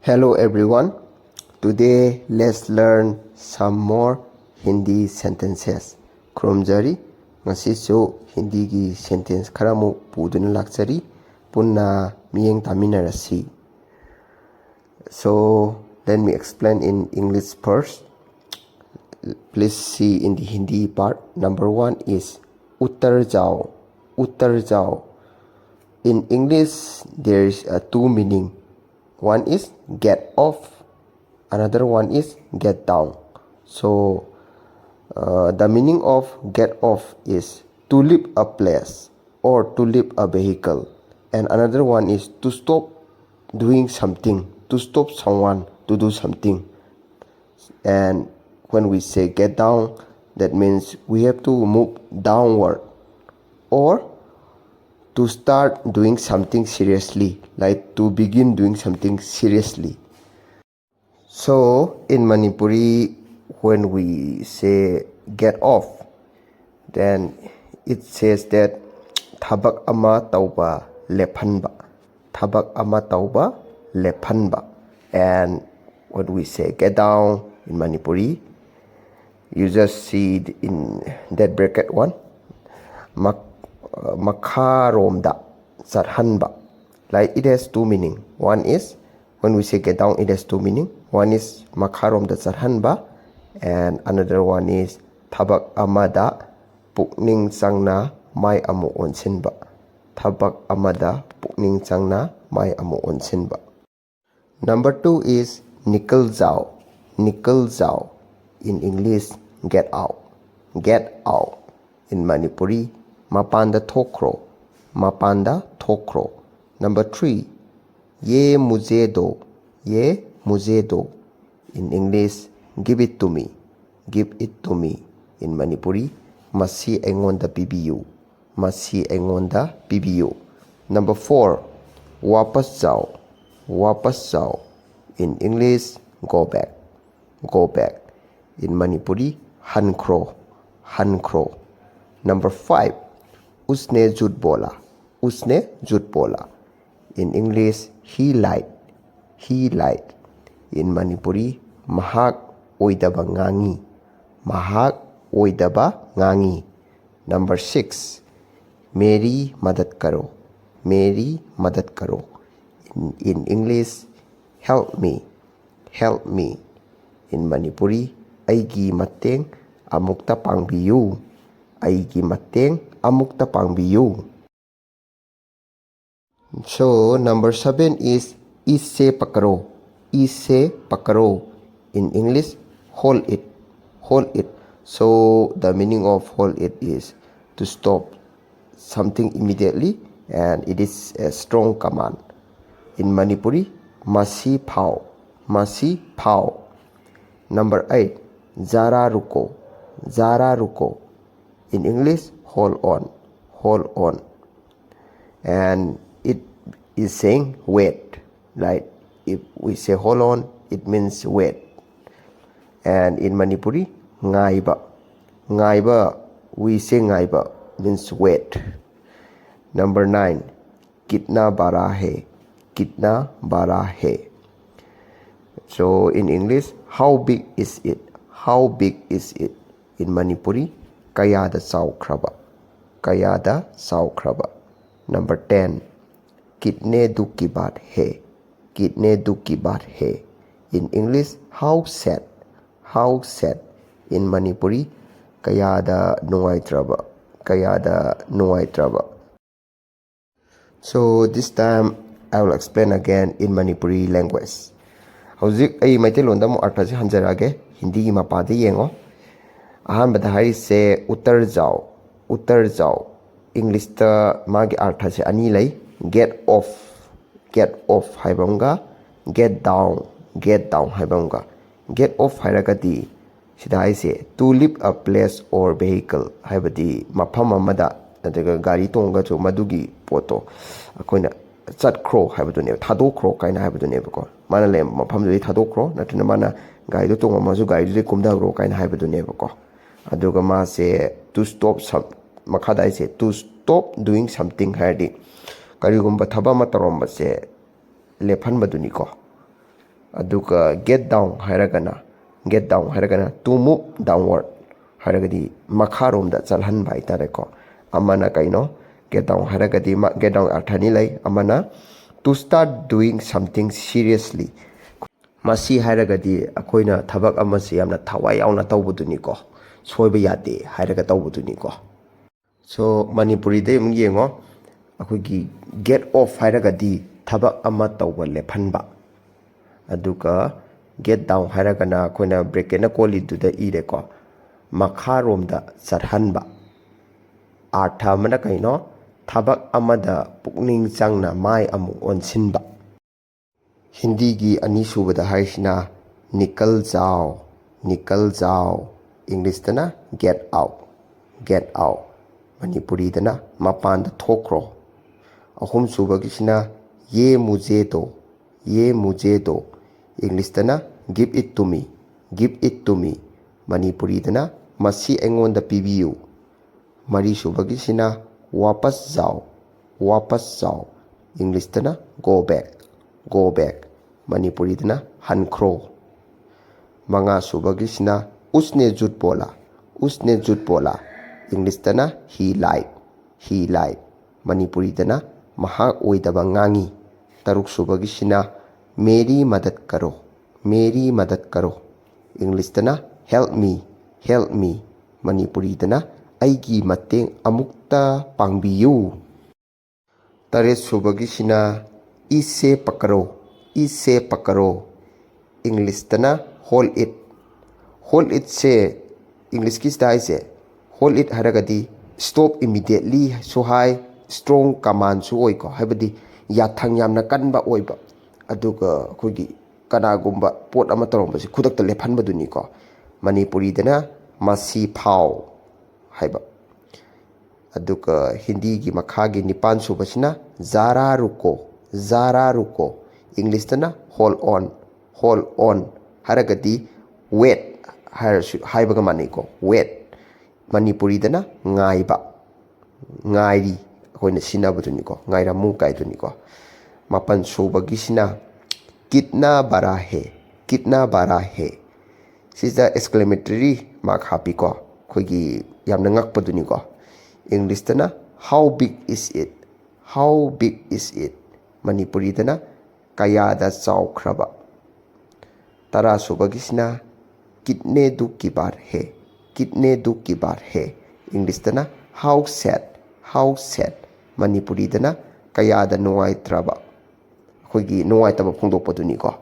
Hello everyone. Today let's learn some more Hindi sentences. Khurumjari ngasisu Hindi gi sentence kharamu puduna laksari punna miyeng taminarasi. So let me explain in English first. Please see in the Hindi part. Number 1 is uttar jao. Uttar jao. In English there is a two meaning. One is get off, another one is get down. So the meaning of get off is to leave a place or to leave a vehicle, and another one is to stop doing something, to stop someone to do something. And when we say get down, that means we have to move downward or to start doing something seriously, like to begin doing something seriously. So in Manipuri, when we say get off, then it says that thabak ama tauba lephanba, thabak ama tauba lephanba. And when we say get down in Manipuri, you just see in that bracket one, makharomda sarhanba. Like it has two meaning. One is when we say get down, it has two meaning. One is makharomda sarhanba, and another one is thabak amada pukning sangna mai amu onsinba. Thabak amada pukning sangna mai amu onsinba. Number 2 is nikal jao. Nikal jao. In English, get out. Get out. In Manipuri, mapanda thokro. Mapanda thokro. Number 3, ye mujhe do. Ye mujhe do. In English, give it to me. Give it to me. In Manipuri, masi engonda pibiyu. Masi engonda pibiyu. Number 4, wapas jao. Wapas jao. In English, go back. Go back. In Manipuri, hankro. Hankro. Number 5, usne jhut bola. Usne jhut bola. In English, he lied. He lied. In Manipuri, mahak oidaba ngangi. Mahak oidaba ngangi. Number 6, meri madad karo. Meri madad karo. In English, help me. Help me. In Manipuri, aigi mateng amukta pangbiyu. Aigi mateng amukta pangbiyu. So number 7 is isse pakaro. Isse pakaro. In English, hold it. Hold it. So the meaning of hold it is to stop something immediately, and it is a strong command. In Manipuri, masi phao. Masi phao. Number 8, zara ruko. Zara ruko. In English, hold on. Hold on. And it is saying wait. Like if we say hold on, it means wait. And in Manipuri, ngaiba. Ngaiba, we say ngaiba, means wait. Number 9, kitna bara hai. Kitna bara hai. So in English, how big is it? How big is it? In Manipuri, kayada saukraba. Kayada saukraba. Number 10, kitne dukh ki baat hai. Kitne dukh ki baat hai. In English, how sad. How sad. In Manipuri, kayada nungaitraba. Kayada nungaitraba. So this time I will explain again in Manipuri language. Hauzik ay maitelonda mo artha se hanjarage Hindi gi mapade yengo. Ahanbada hari se uttar jao. Uttar jao. English ta magi artha se ani lai. Get off. Get off haibamga. Get down. Get down haibamga. Get off hairagadi sida haise to leave a place or vehicle haibadi mafam amada nataga gari tonga chu madugi poto akoina chatkhro haibadune thadokro kaina haibadune bako mana le mafam dei thadokro natina mana gari do tonga masu gari de kumdagro kaina haibadune bako aduga ma se to stop some makhada ise to stop doing something haidi karigumba thaba ma taromba se lephan baduni ko aduga get down hairagana to move downward haragadi makharom da chalhan bai tare ko amana kaino get down haragadi get down arthani lai amana to start doing something seriously masi hairagadi akoina thabak amasi yamna thawai yauna tawbuduni ko soiba yade hairaga tawbuduni ko so manipuri de mung yengo akoigi get off hairagadi thabak ama tawba lephanba aduga get down hairagana akoina bracket na koli duda ire ko makharom da charhanba artha mana kaino thabak amada pukning changna mai amu onsinba hindi gi ani subada haisina nikal jao english tana get out manipuri dana mapan da thokro ahum subagi sina ye mujhe do english tana give it to me manipuri dana masi engon da pibiu mari subagi sina wapas jao english tana go back manipuri dana hankro manga subagi sina usne jut bola english tana he lied manipuri dana mahak oidaba ngangi taruk subagi sina meri madad karo english tana help me manipuri dana aigi mateng amukta pangbiyu taret subagi sina ise pakaro english tana hold it se english ki style se hold it haragadi stop immediately so high strong command su oi ko habadi yathang yamna kanba oiba aduga khogi kanagumba pot ama toromba si khudakta lephanba duni ko manipuri dana masi phau haiba aduga hindi gi makha gi nipan subasina zara ruko english tana hold on haragadi wait haiba ga mani ko wait manipuri dana ngairi akoina sinaba duni ko ngaira mu kai duni ko mapan subagi sina kitna bara hai sisa exclamatory mark happy ko khogi yamna ngakpa duni ko english tana how big is it manipuri dana kaya da chawkhraba tara subagi sina kitne du ki bar hai english tana how sad manipuri dana kaya da nuai traba khogi nuai taba phongdok paduni ko